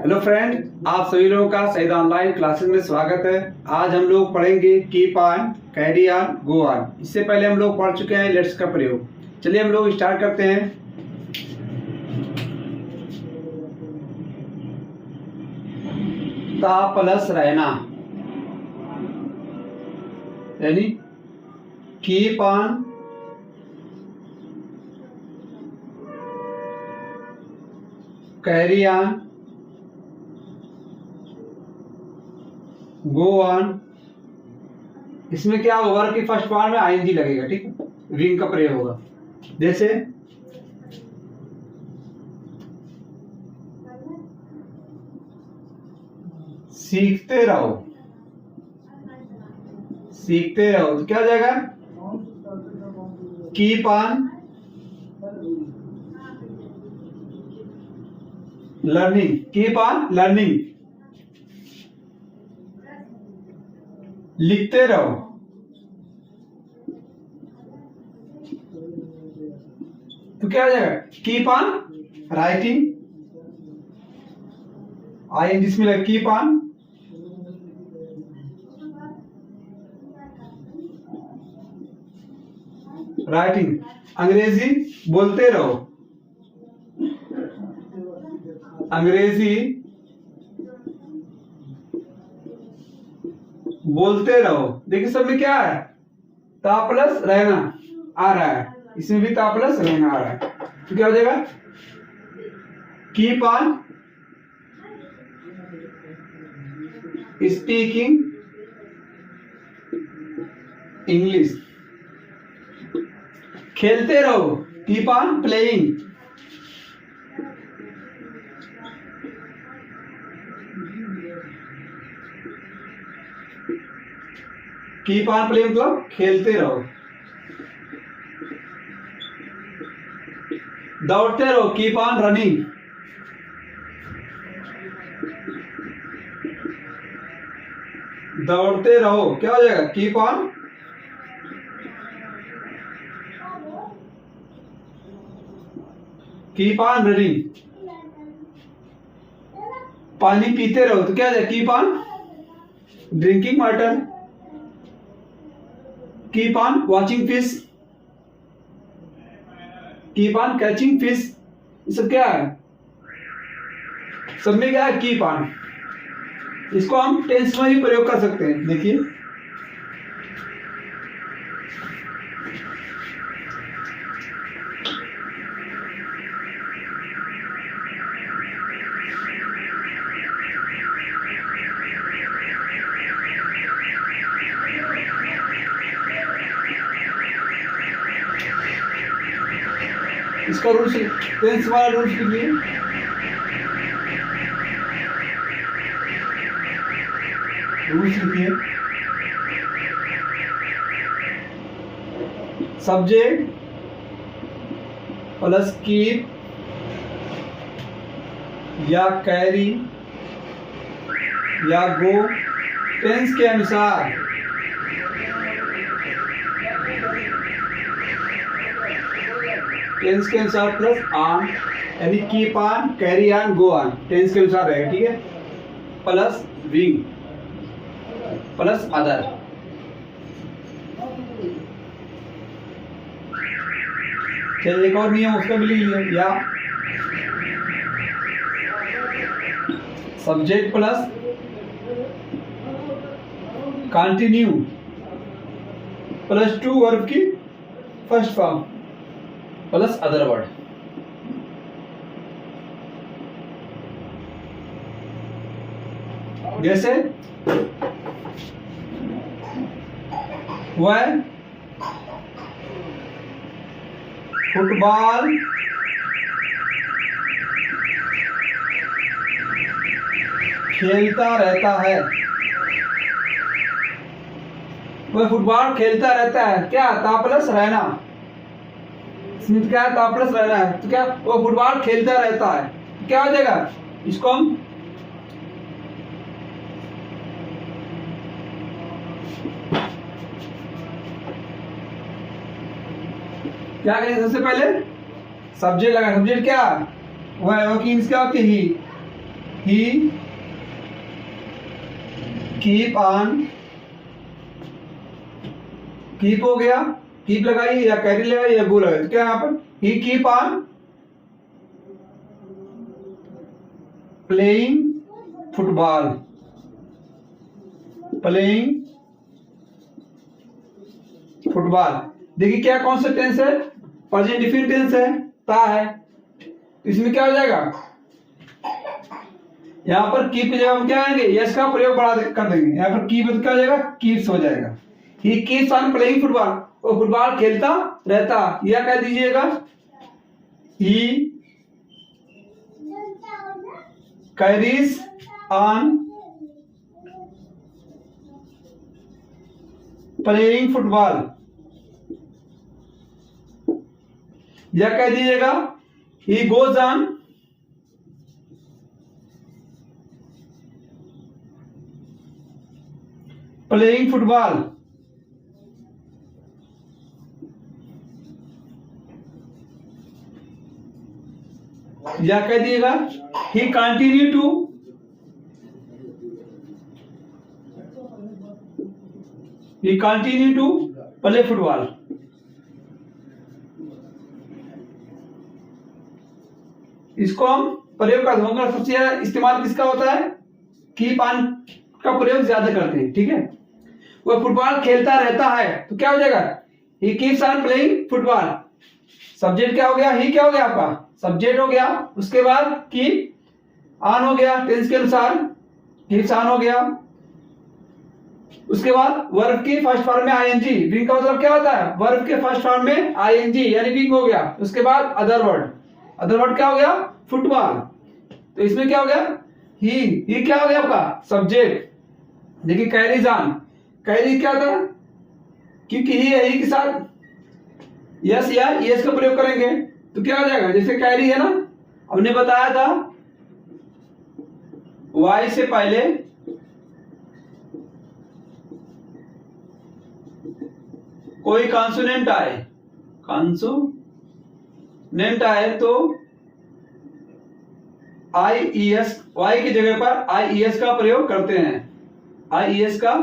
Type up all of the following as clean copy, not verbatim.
Hello friend, आप सभी लोगों का सईद ऑनलाइन क्लासेस में स्वागत है। आज हम लोग पढ़ेंगे keep on, carry on, go on. इससे पहले हम लोग पढ़ चुके हैं लेट्स का प्रयोग। चलिए हम लोग स्टार्ट करते हैं। ता प्लस रहना यानी keep on, carry on, go on. इसमें क्या होगा, वर्ब की फर्स्ट पार्ट में आईएनजी लगेगा, ठीक है, विंग का प्रयोग होगा। जैसे सीखते रहो, सीखते रहो तो क्या हो जाएगा, keep on learning, keep on learning. लिखते रहो तो क्या हो जाएगा, कीप ऑन राइटिंग, आईएनजी इसमें लगे, कीप ऑन राइटिंग। अंग्रेजी बोलते रहो, अंग्रेजी बोलते रहो। देखिए सब में क्या है, ता प्लस रहना आ रहा है, इसमें भी ता प्लस रहना आ रहा है, तो क्या हो जाएगा, कीप ऑन स्पीकिंग इंग्लिश। खेलते रहो, keep on playing. Keep on playing मतलब खेलते रहो। दौड़ते रहो, कीप ऑन रनिंग। दौड़ते रहो क्या हो जाएगा, कीप ऑन रनिंग। पानी पीते रहो तो क्या हो जाएगा, keep on drinking water. Keep on watching fish, keep on catching fish. ये सब क्या है, सब में क्या है, कीप ऑन। इसको हम टेंस में भी प्रयोग कर सकते हैं। देखिए इसका रूल्स, टेंस वाला रूल्स लिखिए। रूल्स लिखिए, सब्जेक्ट प्लस कीप या कैरी या गो टेंस के अनुसार टेंस के अनुसार प्लस ऑन यानी keep on, carry on, go on tense के अनुसार रहेगा, ठीक है। Plus ing plus other. चलिए एक और नियम उसका भी लिख लिया, या subject plus continue plus to verb की first form plus other word. जैसे वह फुटबॉल खेलता रहता है, वह फुटबॉल खेलता रहता है, क्या ता प्लस रहना, इसमें क्या है, ता प्लस रहना है, तो क्या वो फुटबॉल खेलता रहता है, तो क्या हो जाएगा, इसको हम क्या करें, सबसे पहले सब्जेक्ट लगा, सब्जेक्ट क्या वह की क्या होती है, ही ही कीप ऑन, कीप हो गया, कीप लगाई या कैरी लगाई या गो लगाई, तो क्या यहाँ पर he keep on playing football, playing football. देखिए क्या कौन सा टेंस है, प्रेजेंट डिफिनिट टेंस है, ता है, तो इसमें क्या हो जाएगा, यहाँ पर कीप की जगह हम क्या आएंगे, यस का प्रयोग बढ़ा कर देंगे, यहाँ पर कीप क्या हो जाएगा, कीप्स हो जाएगा। He keeps on playing football, वो फुटबॉल खेलता रहता, या कह दीजिएगा he carries on playing football, या कह दीजिएगा ही गोज ऑन प्लेइंग फुटबॉल, या कह दिएगा ही कंटिन्यू टू प्ले फुटबॉल। इसको हम प्रयोग करते हैं, सबसे ज्यादा इस्तेमाल किसका होता है, कीप ऑन का प्रयोग ज्यादा करते हैं, ठीक है। वह फुटबॉल खेलता रहता है, तो क्या हो जाएगा, he keeps on playing football, subject क्या हो गया, ही क्या हो गया आपका सब्जेक्ट हो गया, उसके बाद कीप ऑन हो गया, टेंस के अनुसार कीप्स ऑन हो गया, उसके बाद वर्ब की फर्स्ट फॉर्म में आईएनजी, विंग का मतलब क्या होता है, वर्ब के फर्स्ट फॉर्म में आईएनजी यानी विंग हो गया, उसके बाद अदर वर्ड क्या हो गया, फुटबॉल। तो इसमें क्या हो गया, ही क्या हो गया आपका सब्जेक्ट। देखिए कैरीज ऑन, कैरी क्या था, क्योंकि ही है, ही के साथ यस या यस का प्रयोग करेंगे, तो क्या हो जाएगा, जैसे कैरी है ना, हमने बताया था वाई से पहले कोई कॉन्सोनेंट आए, कॉन्सोनेंट आए तो आईईएस, वाई की जगह पर आईईएस का प्रयोग करते हैं, आईईएस का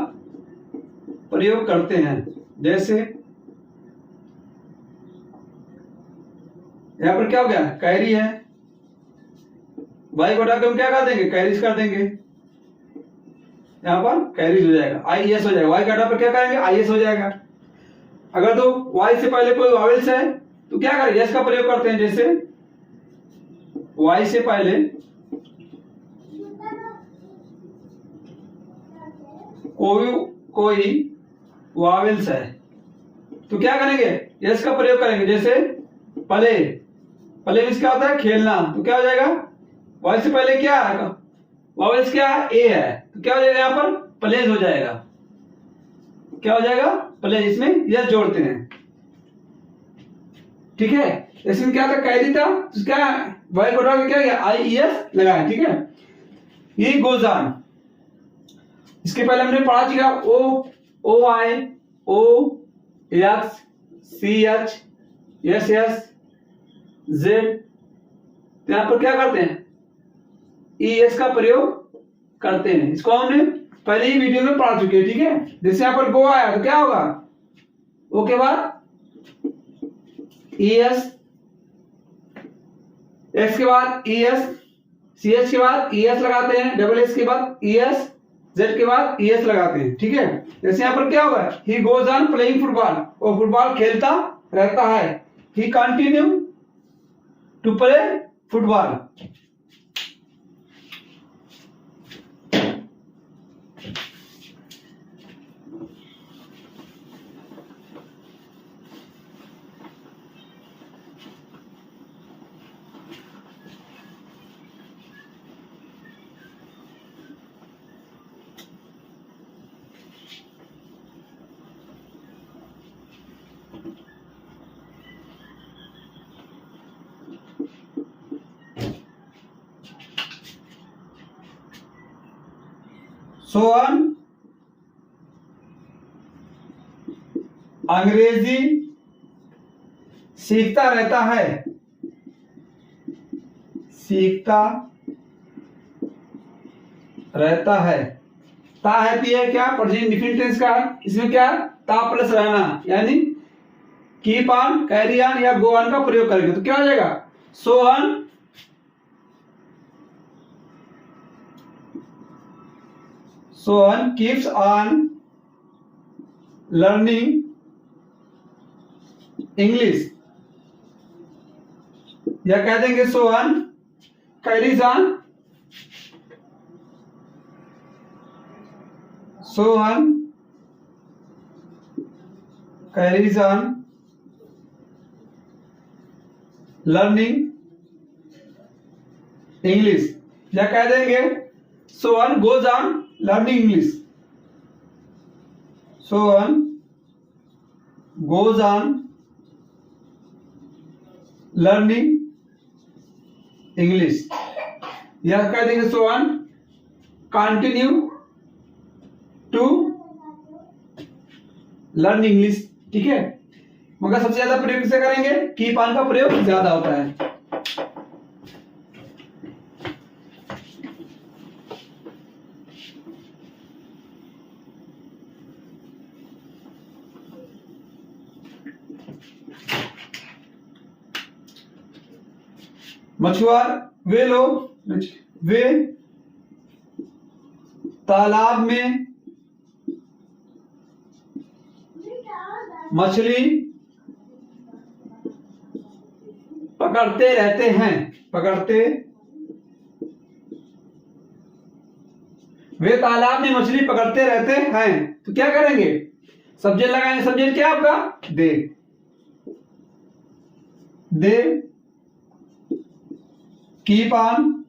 प्रयोग करते हैं। जैसे यहां पर क्या हो गया, कैरी है, वाई को हटाकर हम क्या कर देंगे, कैरीज कर देंगे, यहां पर कैरीज हो जाएगा, आईईएस हो जाएगा, वाई का हटा पर क्या करेंगे, आईएस हो जाएगा। अगर तो वाई से पहले कोई वावेल्स है तो क्या करें, यस का प्रयोग करते हैं, जैसे वाई से पहले कोई वावेल्स है तो क्या करेंगे, यस का प्रयोग करेंगे, जैसे प्ले मीन्स क्या होता है, खेलना, तो क्या हो जाएगा, वाई से पहले क्या है, वावेल्स क्या है, ए है, तो क्या हो जाएगा, यहाँ पर प्लेज हो जाएगा, क्या हो जाएगा, प्लेज, इसमें यस जोड़ते हैं, ठीक है। इसमें क्या था, कैरी था, तो क्या वाई को क्या किया, आईईएस लगाया, ठीक है। ये गोज ऑन, इसके पहले हमने पढ़ा चुका O I O X C H S S Z, तो यहां पर क्या करते हैं, ई एस का प्रयोग करते हैं, इसको हमने पहले ही वीडियो में पढ़ा चुके हैं, ठीक है। जैसे यहां पर गो आया तो क्या होगा, ओ के बाद ई एस, एक्स के बाद ई एस, सी एच के बाद ई एस लगाते हैं, डबल एस के बाद ई एस, जेड के बाद ई एस लगाते हैं, ठीक है। जैसे यहां पर क्या होगा, he goes on playing football, वो फुटबॉल खेलता रहता है, he continue to play football. So on, अंग्रेजी सीखता रहता है, सीखता रहता है। ता है पी है क्या प्रेजेंट इंडेफिनिट टेंस का है, इसमें क्या ता प्लस रहना यानी कीप ऑन, कैरी ऑन या गो ऑन का प्रयोग करेंगे तो क्या हो जाएगा Sohan, Sohan keeps on learning English, या कह देंगे Sohan carries on, Sohan carries on learning English, या कह देंगे Sohan goes on learning English, Sohan goes on learning English, या कह देंगे Sohan continue to learn English. ठीक है, मगर सबसे ज्यादा प्रयोग किसे करेंगे कीप ऑन का प्रयोग ज्यादा होता है। मछुआर वे लोग वे तालाब में मछली पकड़ते रहते हैं, वे तालाब में मछली पकड़ते रहते हैं तो क्या करेंगे सब्जेक्ट लगाएंगे, सब्जेक्ट क्या आपका दे कीप ऑन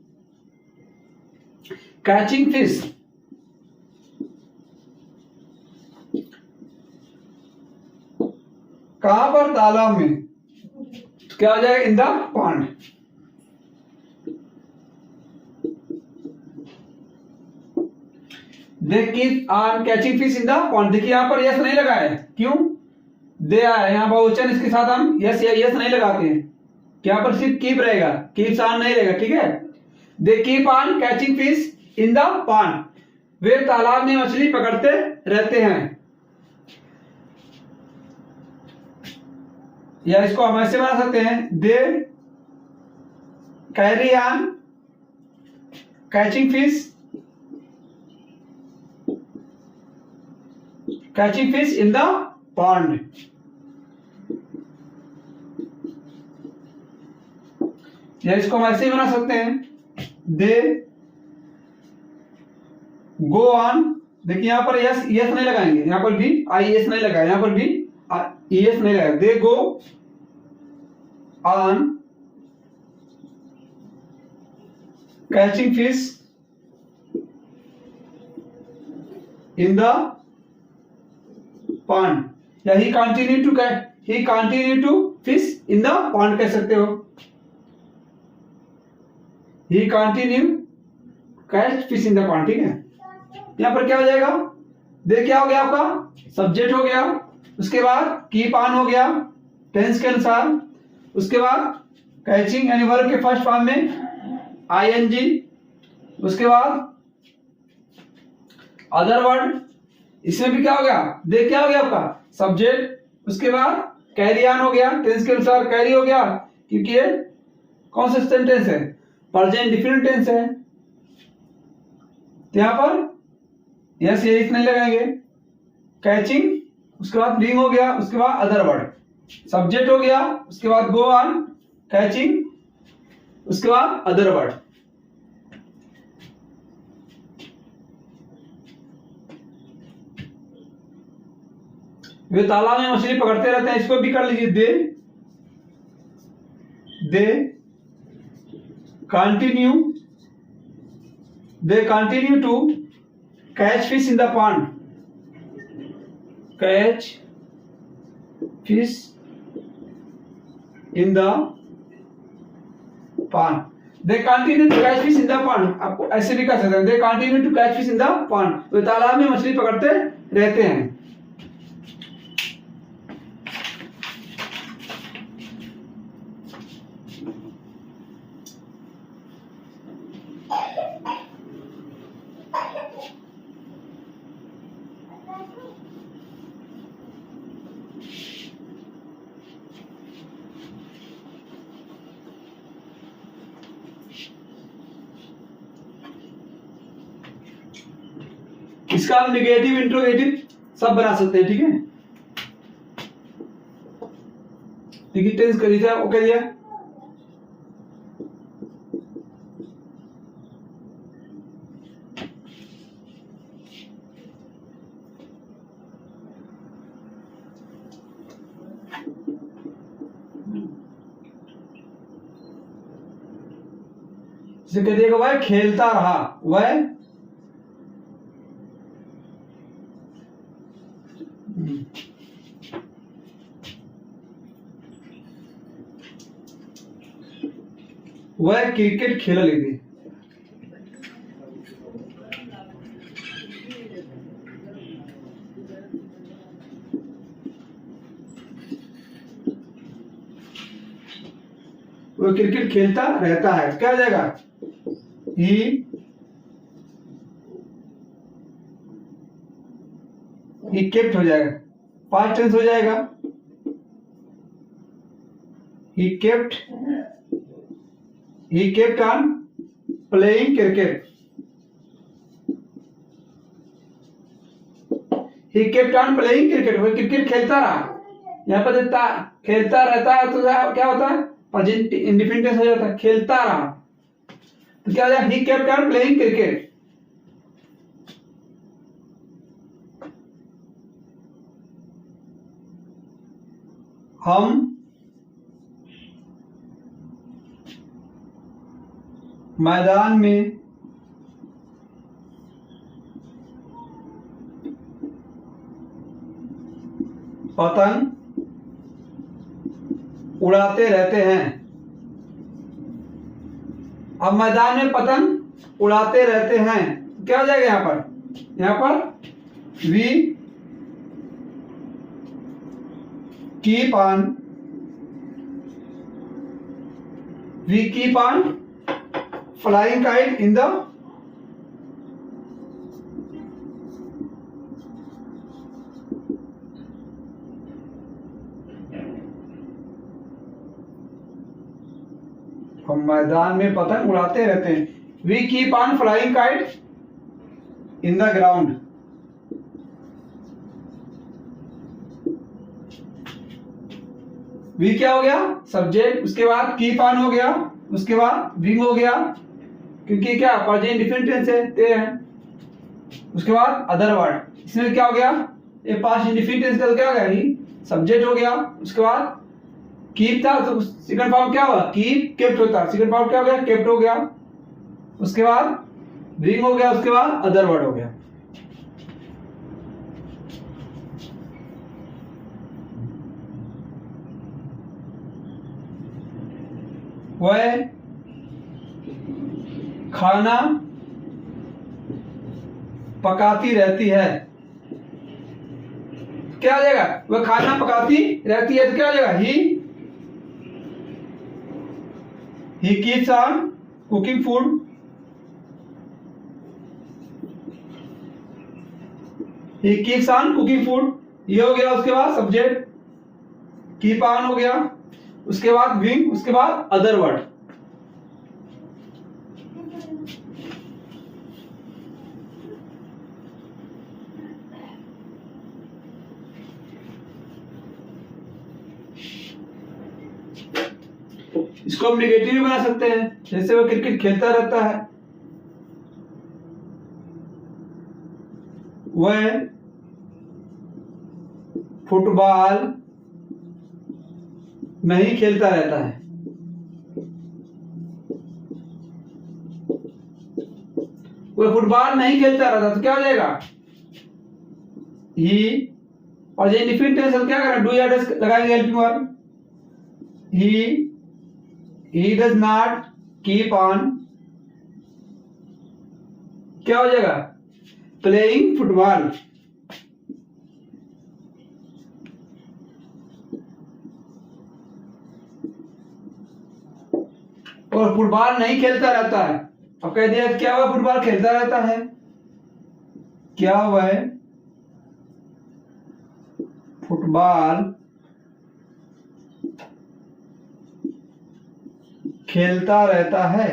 कैचिंग फिश, कहां पर तालाब में तो क्या हो जाएगा इन the pond, they keep on catching fish in the pond. देखिए यहां पर यस नहीं लगा है, क्यों दे आया यहां बहुवचन, इसके साथ हम यस या यस नहीं लगाते हैं, यहां पर सिर्फ कीप रहेगा, कीप्स ऑन नहीं रहेगा। ठीक है, they keep on catching fish in the pond, वे तालाब में मछली पकड़ते रहते हैं, या इसको हम ऐसे बना सकते हैं they carry on catching fish in the pond, या इसको हम ऐसे ही बना सकते हैं दे गो ऑन। देखिए यहां पर यस नहीं लगाएंगे, यहां पर भी आई एस नहीं लगाया, यहां पर भी एस नहीं लगाया, they go on catching fish in the pond, या he continue to fish in the pond कह सकते हो, he continue catch fish in the pond. ठीक है, यहां पर क्या हो जाएगा दे क्या हो गया आपका सब्जेक्ट हो गया, उसके बाद कीप ऑन हो गया टेंस के अनुसार, उसके बाद कैचिंग यानी वर्ब के फर्स्ट फॉर्म में आईएनजी, उसके बाद अदर वर्ड, इसमें भी क्या हो गया दे क्या हो गया आपका सब्जेक्ट, उसके बाद कैरी ऑन हो गया टेंस के अनुसार, कैरी हो गया क्योंकि ये कौन सा सेंटेंस है प्रेजेंट इंडेफिनिट टेंस है, तो यहां पर यस ये नहीं लगाएंगे, कैचिंग उसके बाद बीइंग हो गया, उसके बाद अदर वर्ड, सब्जेक्ट हो गया, उसके बाद गो ऑन कैचिंग, उसके बाद अदर वर्ड। वे तालाब में मछली पकड़ते रहते हैं, इसको भी कर लीजिए they continue to catch fish in the pond, catch fish in the pond, they continue to catch fish in the pond, आपको ऐसे भी कर सकते हैं they continue to catch fish in the pond, वे तालाब में मछली पकड़ते रहते हैं। इसका हम निगेटिव इंट्रोगेटिव सब बना सकते हैं, ठीक है। देखिए टेंस कर दिया, ओके दिया। कह दिएगा वह खेलता रहा, वह वह क्रिकेट खेला लेते। वह क्रिकेट खेलता रहता है, क्या हो जाएगा? ही केप्ट हो जाएगा, पास्ट टेंस हो जाएगा। He kept on playing cricket. He kept on playing cricket, वो क्रिकेट खेलता रहा। यहाँ पर देता खेलता रहता है तो क्या होता है? प्रेजेंट इंडेफिनिट टेंस हो जाता है, खेलता रहा। तो क्या हो जाएगा? He kept on playing cricket. हम मैदान में पतंग उड़ाते रहते हैं। अब मैदान में पतंग उड़ाते रहते हैं, क्या हो जाएगा यहां पर? यहां पर we keep on flying kite in the हम मैदान में पतंग उड़ाते रहते हैं। We keep on flying kite in the ground. We क्या हो गया? सब्जेक्ट, उसके बाद कीप ऑन हो गया, उसके बाद विंग हो गया, क्योंकि क्या प्रेजेंट इंडेफिनिट टेंस है, ते है। उसके बाद अदर वर्ड, इसमें क्या हो गया? ये पास्ट इंडेफिनिट टेंस का क्या हो गया? ही सब्जेक्ट हो गया। उसके बाद कीप था तो सेकंड फॉर्म क्या हुआ? कीप केप्ट होता, सेकंड फॉर्म क्या हो गया? केप्ट हो गया। उसके बाद विंग हो गया, उसके बाद अदर वर्ड हो गया। वह खाना पकाती रहती है, क्या हो जाएगा? वह खाना पकाती रहती है तो क्या हो जाएगा? He keeps on cooking food. He keeps on cooking food, ये हो गया। उसके बाद सब्जेक्ट कीप ऑन हो गया, उसके बाद विंग, उसके बाद अदर वर्ड। इसको हम नेगेटिव भी बना सकते हैं, जैसे वो क्रिकेट खेलता रहता है, वह फुटबॉल नहीं खेलता रहता है। वह फुटबॉल नहीं खेलता रहता तो क्या हो जाएगा? ही और ये इंडेफिनिट टेंस क्या करें? डू या डज लगाएंगे helping verb. He does not keep on, क्या हो जाएगा? Playing football. और फुटबॉल नहीं खेलता रहता है। अब कह दिया क्या वह फुटबॉल खेलता रहता है? क्या वह फुटबॉल खेलता रहता है?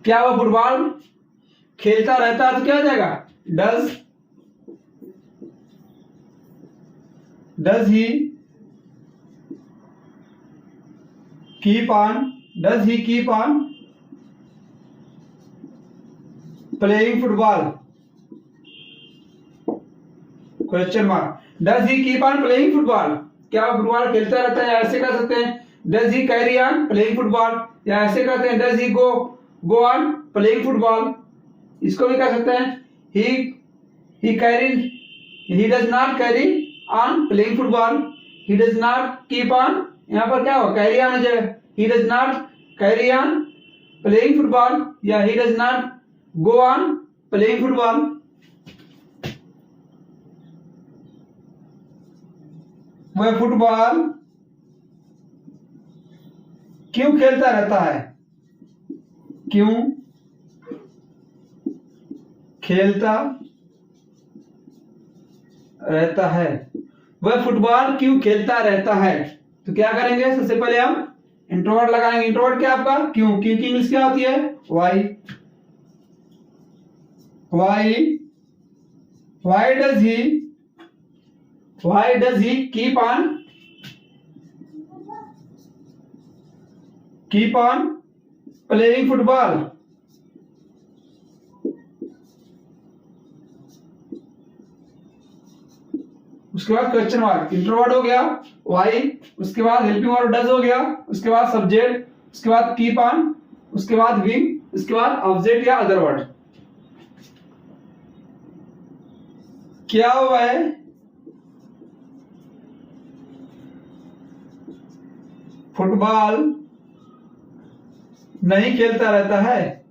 क्या वह फुटबॉल खेलता रहता है तो क्या हो जाएगा? Does he keep on playing football? Question mark. Does he keep on playing football? क्या वो फुटबॉल खेलता रहता है? ऐसे कह सकते हैं does he carry on playing football, या ऐसे कहते हैं does he go on playing football. इसको भी कह सकते हैं he does not carry on playing football, he does not keep on, यहाँ पर क्या हो कैरी ऑन हो जाएगा, he does not carry on playing football, या he does not go on playing football. वह फुटबॉल क्यों खेलता रहता है? क्यों खेलता रहता है? वह फुटबॉल क्यों खेलता रहता है? तो क्या करेंगे? सबसे पहले हम इंट्रोवर्ट लगाएंगे। इंट्रोवर्ट क्या आपका? क्यों। क्यों की इंग्लिश क्या होती है? Why. Why does he keep on playing football? उसके बाद क्वेश्चन मार्क। इंट्रोवर्ट हो गया वाई, उसके बाद हेल्पिंग वर्ब डज हो गया, उसके बाद सब्जेक्ट, उसके बाद कीप ऑन, उसके बाद विंग, उसके बाद ऑब्जेक्ट या अदर वर्ड। क्या वह फुटबॉल नहीं खेलता रहता है?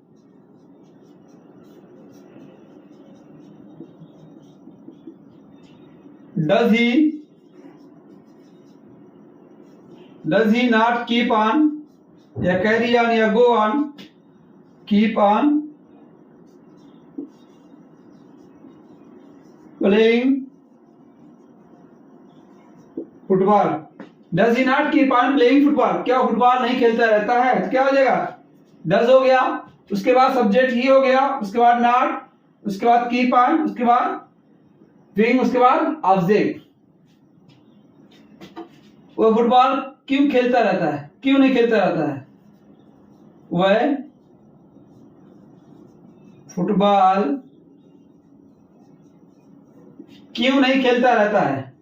Does he not keep on, या कैरी ऑन, या go on, keep on playing football? Does he not keep on playing football? क्या फुटबॉल नहीं खेलता रहता है? तो क्या हो जाएगा? डज हो गया, उसके बाद सब्जेक्ट ही हो गया, उसके बाद नॉट, उसके बाद कीप ऑन, उसके बाद विंग, उसके बाद ऑब्जेक्ट। वो फुटबॉल क्यों खेलता रहता है? क्यों नहीं खेलता रहता है? वह फुटबॉल क्यों नहीं खेलता रहता है?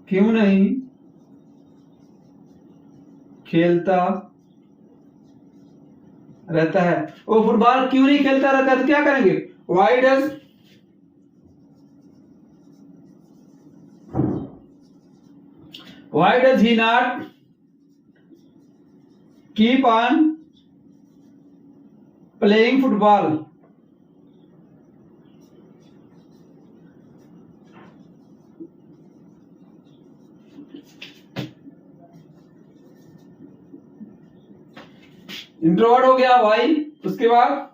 क्यों नहीं खेलता रहता है? वो फुटबॉल क्यों नहीं खेलता रहता है? तो क्या करेंगे? Y does he not keep on playing football? Introvert हो गया वाई, उसके बाद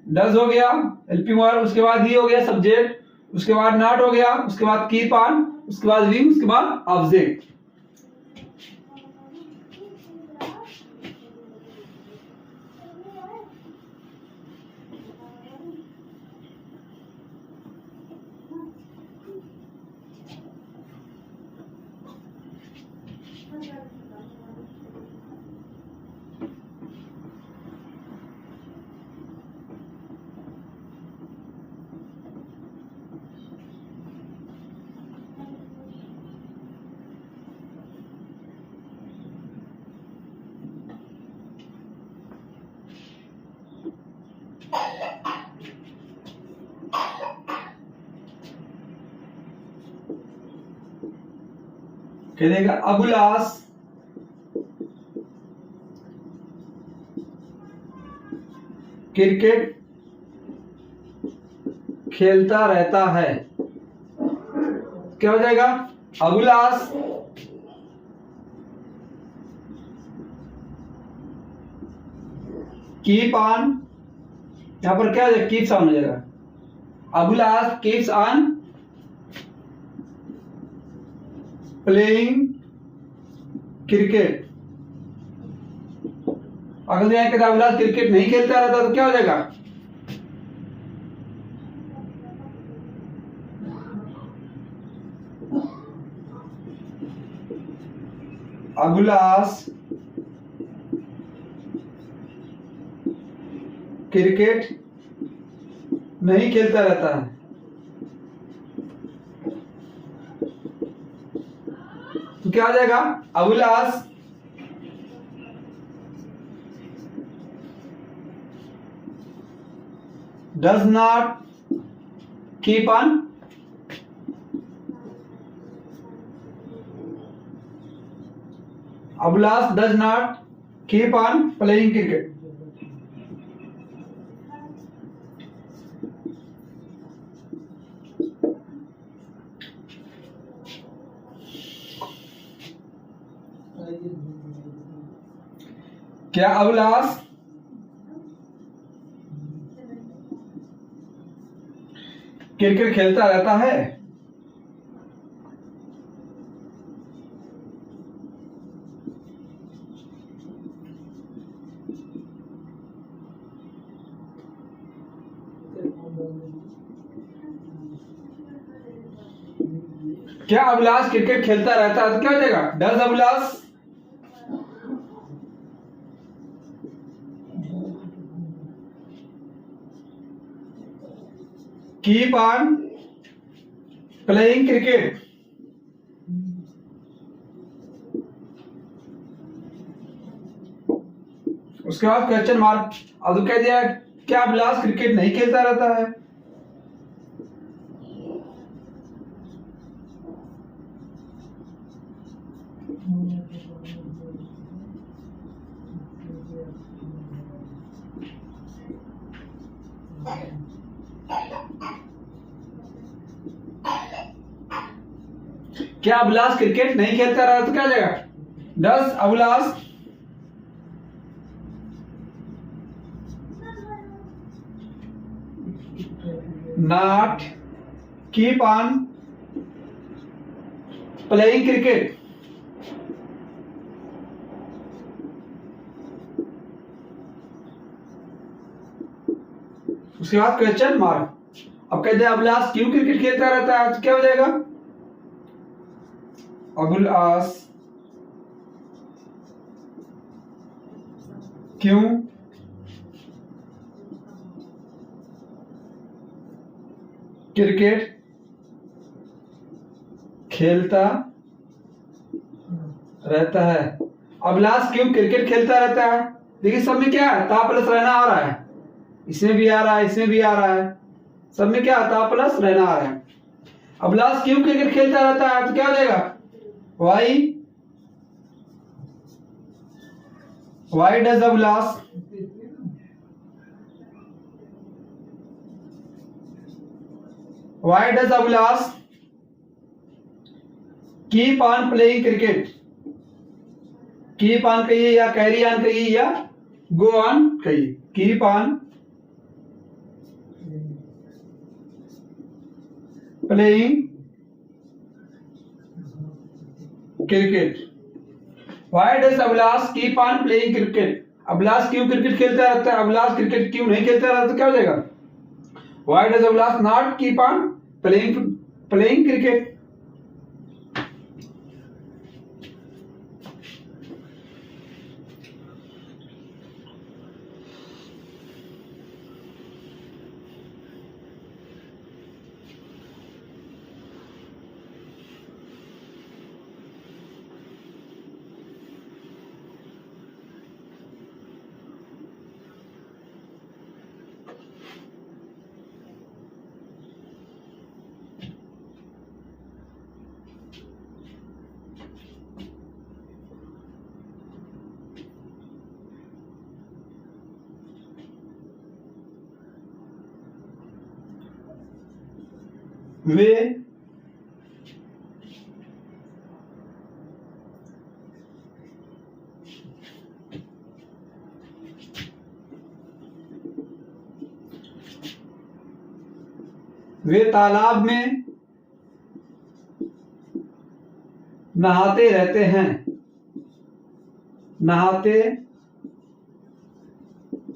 डज हो गया हेल्पिंग वर्ब, उसके बाद ही हो गया सब्जेक्ट, उसके बाद नॉट हो गया, उसके बाद कीप ऑन, उसके बाद विंग, उसके बाद ऑब्जेक्ट। कह देगा अबुलास क्रिकेट खेलता रहता है। क्या हो जाएगा? अबुलास कीप ऑन, यहां पर क्या हो जाएगा? कीप्स ऑन हो जाएगा। Abul As keeps on playing cricket. अगर यहाँ कहते अभिलाष क्रिकेट नहीं खेलता रहता तो क्या हो जाएगा? अभिलाष क्रिकेट नहीं खेलता रहता है, तो क्या आ जाएगा? Abhilash does not keep on Abhilash does not keep on playing cricket. क्या अभिलाष क्रिकेट खेलता रहता है? क्या अभिलाष क्रिकेट खेलता रहता है? तो क्या हो जाएगा? Does Abhilash keep on playing cricket? उसके बाद क्वेश्चन मार्क। अब तो कह दिया क्या अभिलाष क्रिकेट नहीं खेलता रहता है? क्या अभिलाष क्रिकेट नहीं खेलता रहा? तो क्या आ जाएगा? Does Abhilash not keep on playing cricket? उसके बाद क्वेश्चन मार्क। अब कहते हैं अभिलाष क्यों क्रिकेट खेलता रहता है? तो क्या हो जाएगा? अभिलाष क्यों क्रिकेट खेलता रहता है? अभिलाष क्यों क्रिकेट खेलता रहता है? देखिए सब में क्या है? ता प्लस रहना आ रहा है, इसमें भी आ रहा है, इसमें भी आ रहा है, सब में क्या आता? प्लस रहना आ रहा है। अभिलाष क्यों क्रिकेट खेलता रहता है? तो क्या हो जाएगा? Why does Abhilash keep on playing cricket? Keep on कहिए या कैरी ऑन कहिए या गो ऑन कहिए, keep on playing cricket. Y does Abhilash keep on playing cricket? Abhilash क्यों क्रिकेट खेलता रहता है? अभिलाष क्रिकेट क्यों नहीं खेलता रहता? तो क्या हो जाएगा? Why does Abhilash not keep on playing cricket? वे तालाब में नहाते रहते हैं। नहाते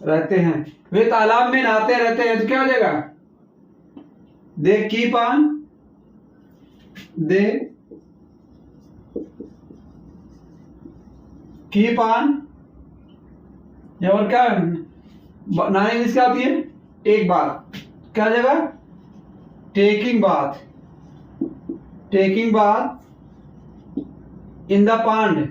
रहते हैं। वे तालाब में नहाते रहते हैं, तो क्या हो जाएगा? दे keep on, they keep on. और क्या नहाने इंग्लिश क्या होती है? एक बात। क्या हो जाएगा? Taking bath, taking bath in the pond.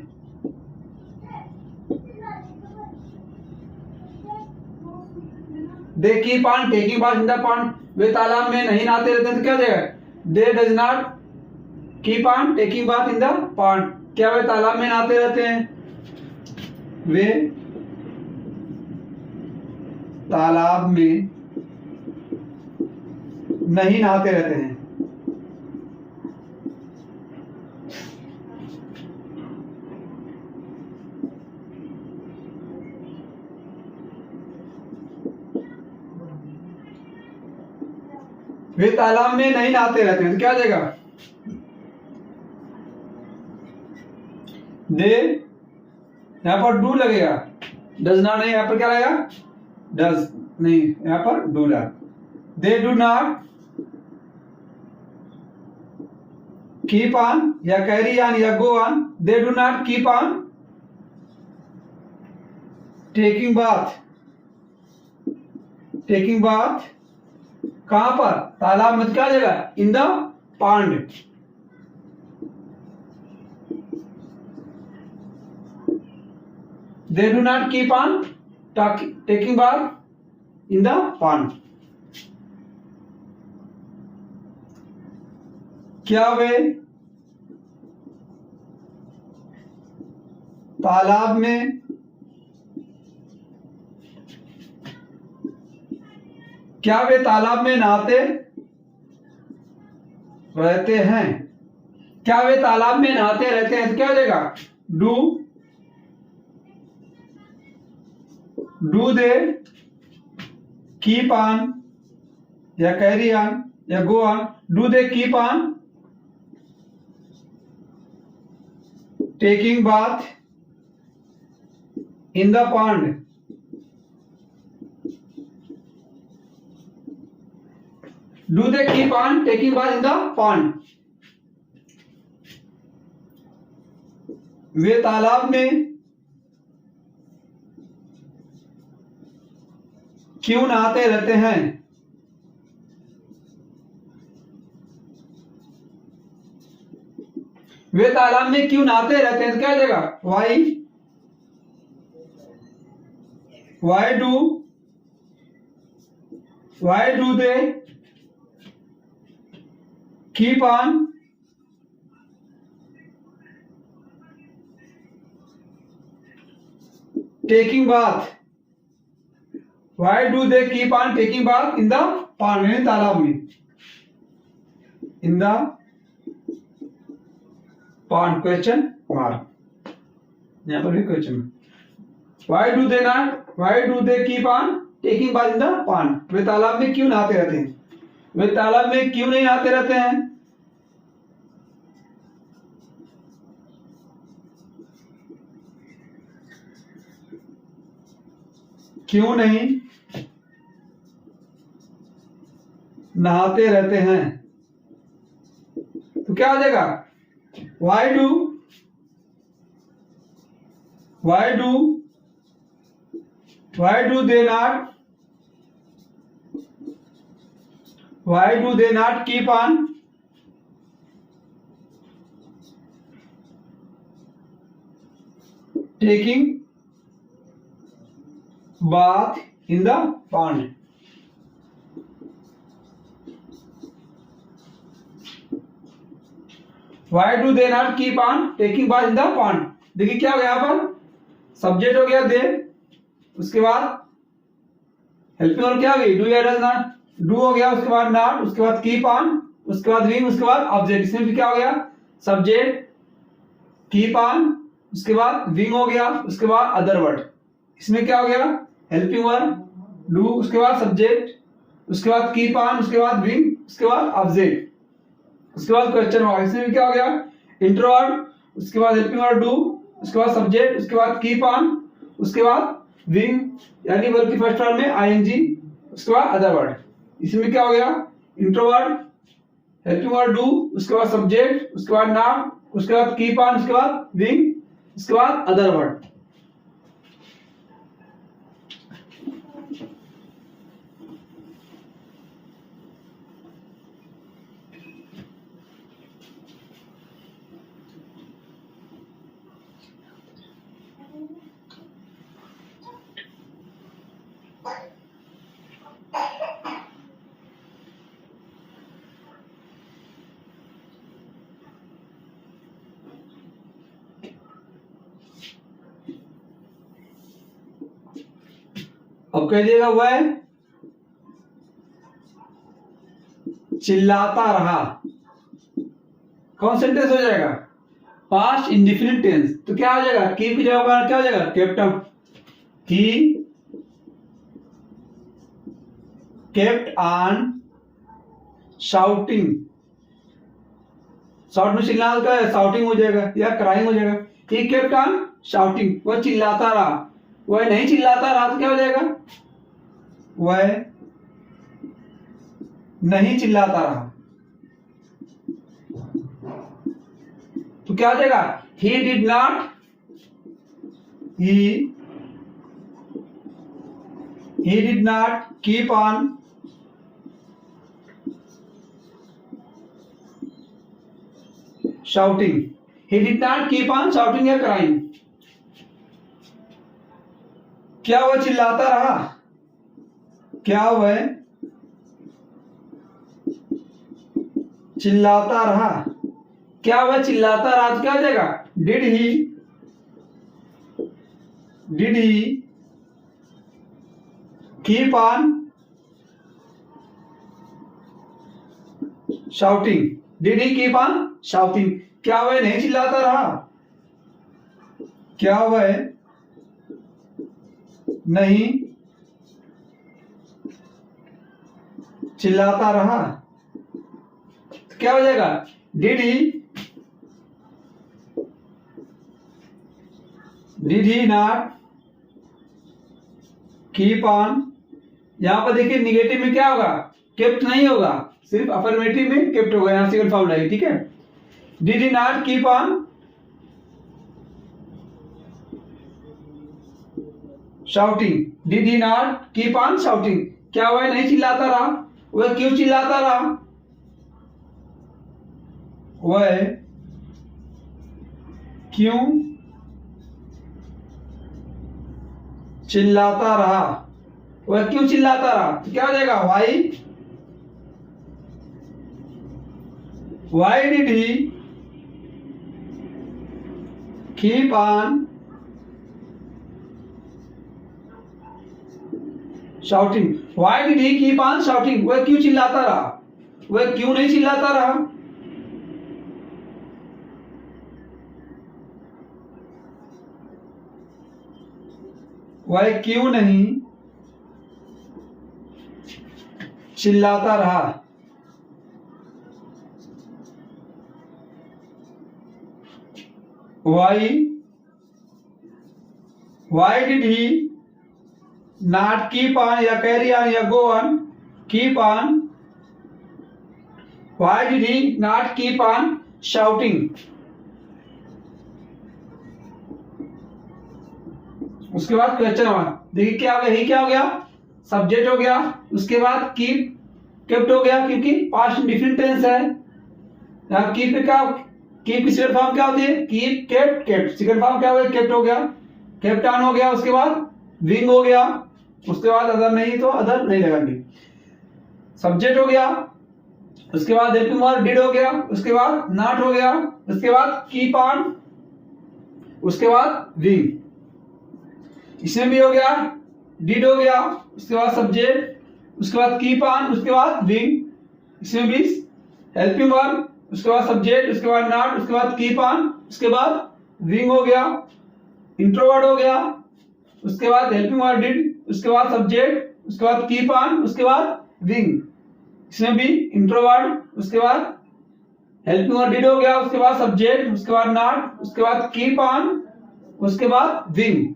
They keep on taking bath in the pond. वे तालाब में नहीं नहाते रहते हैं, तो क्या हो जाएगा? दे does not keep on taking bath in the pond. क्या वे तालाब में नहाते रहते हैं? वे तालाब में नहीं नहाते रहते हैं। वे तालाब में नहीं नहाते रहते हैं, तो क्या हो जाएगा? दे, यहां पर डू लगेगा, डज नॉट नहीं, यहां पर क्या लगेगा? डज नहीं, यहां पर डू लगा। They do not keep on या कैरी ऑन या go on. They do not keep on taking bath, taking bath कहां पर? तालाब में। क्या जगह? इन the pond. They do not keep on taking bath in the pond. क्या वे तालाब में क्या वे तालाब में नहाते रहते हैं? क्या वे तालाब में नहाते रहते हैं, तो क्या हो जाएगा? डू दे कीप ऑन या कैरी ऑन या go on. Do they keep on taking bath in the pond. Do they keep on taking bath in the pond. वे तालाब में क्यों नहाते रहते हैं? वे तालाब में क्यों नहाते रहते हैं, तो क्या हो जाएगा? Why do they keep on taking bath. Why do they keep on taking bath in the pond, तालाब में। In the pond question mark, यहां पर भी question. Why do they keep on taking bath in the pond. वे तालाब में क्यों नहाते रहते हैं? वे तालाब में क्यों नहीं नहाते रहते हैं? क्यों नहीं नहाते रहते हैं, तो क्या हो जाएगा? Why do they not keep on taking bath in the pond। Why do they not keep on taking bath in the pond? देखिए क्या हो गया यहाँ पर? सब्जेक्ट हो गया दे, उसके बाद हेल्पिंग वर्ब क्या हो गई? डू या डज नॉट। डू हो गया, उसके बाद नॉट, उसके बाद कीप ऑन, उसके बाद विंग, उसके बाद ऑब्जेक्ट। इसमें भी क्या हो गया? सब्जेक्ट कीप ऑन, उसके बाद विंग हो गया, उसके बाद अदर वर्ड। इसमें क्या हो गया? हेल्पिंग वर्ब, डू, उसके बाद सब्जेक्ट, उसके बाद कीप ऑन, उसके बाद विंग, उसके बाद ऑब्जेक्ट, उसके बाद क्वेश्चन मार्क। इसमें भी क्या हो गया? इंट्रो वर्ब, उसके बाद हेल्पिंग वर्ब डू, उसके बाद सब्जेक्ट, उसके बाद कीप ऑन, उसके बाद विंग, यानी वर्ब की फर्स्ट फॉर्म में आईएनजी, उसके बाद अदर वर्ड। इसमें क्या हो गया, इंट्रोवर्ड, हेल्पिंग वर्ड डू, उसके बाद सब्जेक्ट, उसके बाद नाउन, उसके बाद कीप ऑन, उसके बाद विंग, उसके बाद अदर वर्ड। अब कह दिएगा वह चिल्लाता रहा। कौन सेंटेंस हो जाएगा, पास्ट इंडेफिनिट टेंस। तो क्या हो जाएगा, कीप की जगह पर क्या हो जाएगा, kept up, he kept on shouting. Shout में चिल्लाना का शाउटिंग हो जाएगा या क्राइंग हो जाएगा। ही केप्ट ऑन शाउटिंग, वह चिल्लाता रहा। वह नहीं चिल्लाता रहा तो क्या हो जाएगा, वह नहीं चिल्लाता रहा। तो क्या हो जाएगा, he did not, he did not keep on shouting, he did not keep on shouting या crying। क्या वह चिल्लाता रहा, क्या वह चिल्लाता रहा, क्या वह चिल्लाता रहा तो क्या हो जाएगा, did he keep on shouting, did he keep on shouting. क्या वह नहीं चिल्लाता रहा, क्या वह नहीं चिल्लाता रहा, तो क्या हो जाएगा, did he not keep on. यहां पर देखिए निगेटिव में क्या होगा, केप्ट नहीं होगा, सिर्फ अफर्मेटिव में केप्ट होगा। यहां सिंगल फॉर्म लगेगी, ठीक है। Did he not keep on shouting, did he not keep on shouting. क्या वह नहीं चिल्लाता रहा, वह क्यों चिल्लाता रहा, वह क्यों चिल्लाता रहा, वह क्यों चिल्लाता रहा। तो क्या हो जाएगा, why did he keep on shouting, why did he keep on shouting, वह क्यों चिल्लाता रहा, वह क्यों नहीं चिल्लाता रहा। वह क्यों नहीं चिल्लाता रहा। why did he not keep on या carry on या go on, keep on, why did he not keep on shouting। उसके बाद क्वेश्चन वन, देखिए क्या हो गया, ही क्या हो गया, सब्जेक्ट हो गया, उसके बाद कीप केप्ट हो गया क्योंकि पास्ट इंडेफिनिट टेंस है। यहां कीप का, कीप की सेकंड फॉर्म क्या होती है, keep kept kept, second form क्या हो गया, केप्ट हो गया, केप्ट ऑन हो गया, उसके बाद विंग हो गया, उसके बाद अदर नहीं तो अदर नहीं लगाएंगे। सब्जेक्ट हो गया, उसके बाद हेल्पिंग वर्ब डिड हो गया, उसके बाद नॉट हो गया, उसके बाद कीप ऑन, उसके बाद विंग। इसमें भी हो गया, डिड हो गया, उसके बाद सब्जेक्ट, उसके बाद कीप ऑन, उसके बाद विंग। इसमें भी हेल्पिंग वर्ब, उसके बाद सब्जेक्ट, उसके बाद नॉट, उसके बाद कीप ऑन, उसके बाद विंग हो गया। इंट्रोवर्ड हो गया, उसके बाद हेल्पिंग वर्ब डिड, उसके बाद सब्जेक्ट, उसके बाद कीप ऑन, उसके बाद विंग। इसमें भी इंट्रोवर्ड, उसके बाद हेल्पिंग वर्ब डिड हो गया, उसके बाद सब्जेक्ट, उसके बाद नॉट, उसके बाद कीप ऑन, उसके बाद विंग।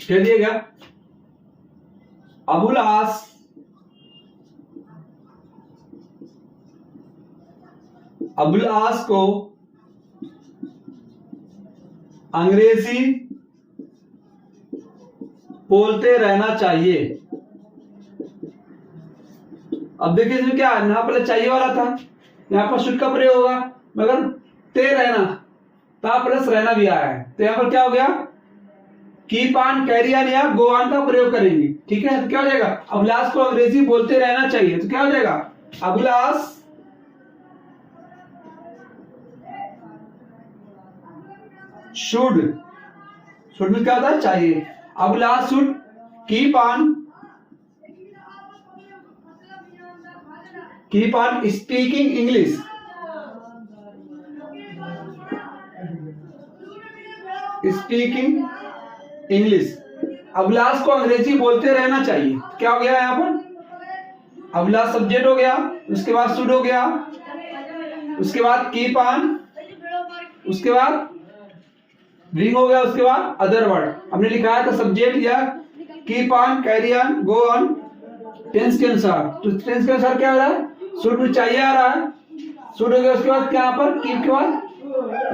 कह दिएगा अबुल आस को अंग्रेजी बोलते रहना चाहिए। अब देखिए इसमें क्या है, यहां पहले चाहिए वाला था, यहां पर शुड का प्रयोग होगा, मगर ते रहना ता प्लस रहना भी आया है, तो यहां पर क्या हो गया, कीप ऑन, कैरी ऑन या गो ऑन का प्रयोग करेंगे। ठीक है, तो क्या हो जाएगा, अभिलाष को अंग्रेजी बोलते रहना चाहिए, तो क्या हो जाएगा, अभिलाष शुड में क्या होता है, चाहिए। Abhilash should keep on speaking English, Abhilash को अंग्रेजी बोलते रहना चाहिए। क्या हो गया यहाँ पर, अभिलाष सब्जेक्ट हो गया, उसके बाद शुड हो गया, उसके बाद कीप ऑन, उसके बाद विंग हो गया, उसके बाद अदर वर्ड। हमने लिखा है तो सब्जेक्ट या keep on, carry on, go on, tense के अनुसार। तो टेंस के अनुसार क्या हो रहा है, शुड में चाहिए आ रहा है, शुड हो गया, उसके बाद क्या यहाँ पर कीप के बाद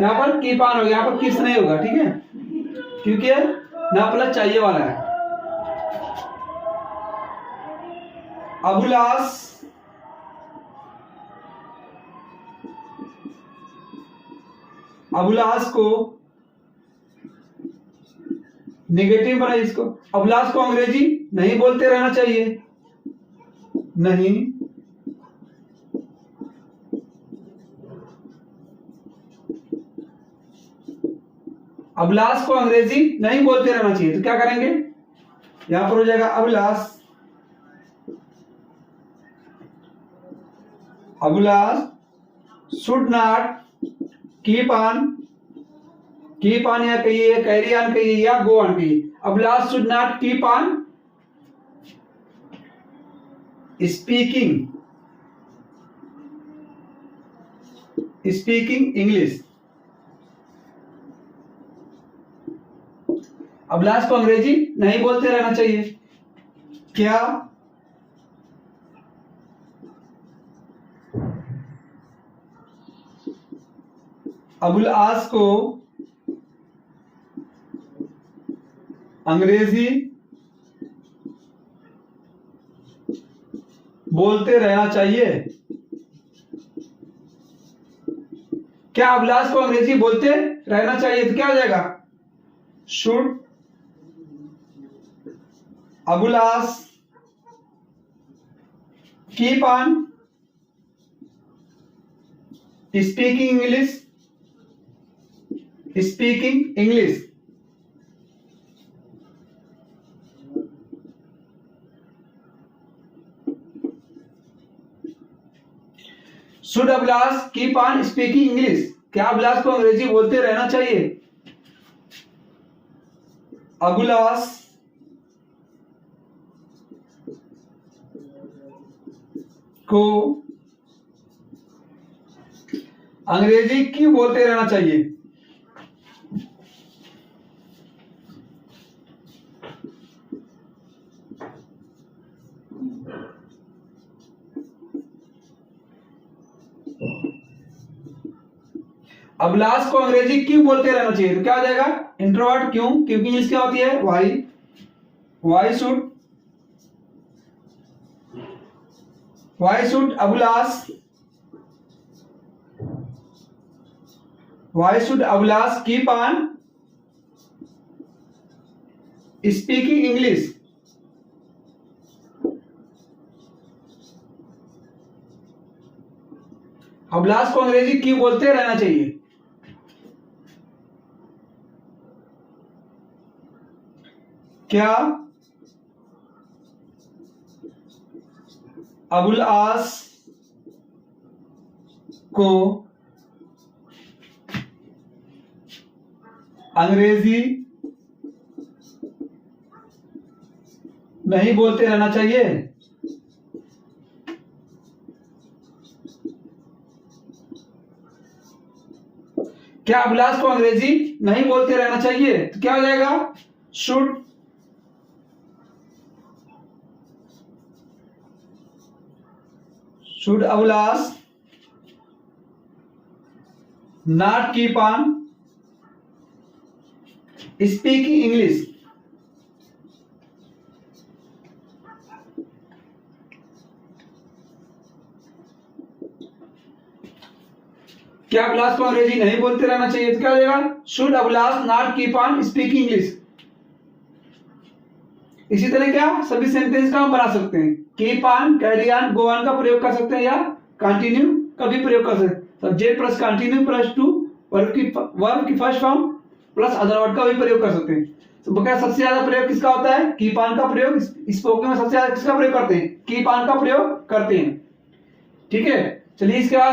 यहाँ पर कीप ऑन हो गया, यहाँ पर किस नहीं होगा। ठीक है, क्योंकि ना प्लस चाहिए वाला है। अभिलाष को नेगेटिव बनाइए इसको, अभिलाष को अंग्रेजी नहीं बोलते रहना चाहिए, नहीं अभिलाष को अंग्रेजी नहीं बोलते रहना चाहिए, तो क्या करेंगे, यहां पर हो जाएगा Abhilash should not keep on या कहिए, कैरी ऑन कहिए या गो ऑन कहिए। Abhilash should not keep on speaking English, Abhilash को अंग्रेजी नहीं बोलते रहना चाहिए। क्या अभिलाष को अंग्रेजी बोलते रहना चाहिए, क्या अभिलाष को अंग्रेजी बोलते रहना चाहिए, तो क्या हो जाएगा, should Abhilash keep on speaking English, should Abhilash keep on speaking English, क्या अभिलाष को अंग्रेजी बोलते रहना चाहिए, अभिलाष को अंग्रेजी क्यों बोलते रहना चाहिए, अभिलाष को अंग्रेजी क्यों बोलते रहना चाहिए, तो क्या हो जाएगा, इंट्रोवर्ट, क्यों, क्योंकि इंग्लिश क्या होती है, why should Abhilash keep on speaking English, Abhilash को अंग्रेजी क्यों बोलते रहना चाहिए, क्या अभिलाष को अंग्रेजी नहीं बोलते रहना चाहिए। क्या अभिलाष को अंग्रेजी नहीं बोलते रहना चाहिए? तो क्या हो जाएगा? Should Abhilash not keep on speaking English. क्या अभिलाष को अंग्रेजी नहीं बोलते रहना चाहिए? तो क्या हो जाएगा? Should Abhilash not keep on speaking English. इसी तरह क्या सभी सेंटेंस का हम बना सकते हैं। Keep on, carry on, go on का प्रयोग कर सकते हैं या कंटिन्यू का भी प्रयोग कर सकते हैं। Subject plus continue plus to verb की first form plus other word का भी प्रयोग कर सकते हैं। तो क्या सबसे ज्यादा प्रयोग किसका होता है? कीप ऑन का प्रयोग। स्पोकन में सबसे ज्यादा किसका प्रयोग करते हैं? कीप ऑन का प्रयोग करते हैं। ठीक है, चलिए इसके बाद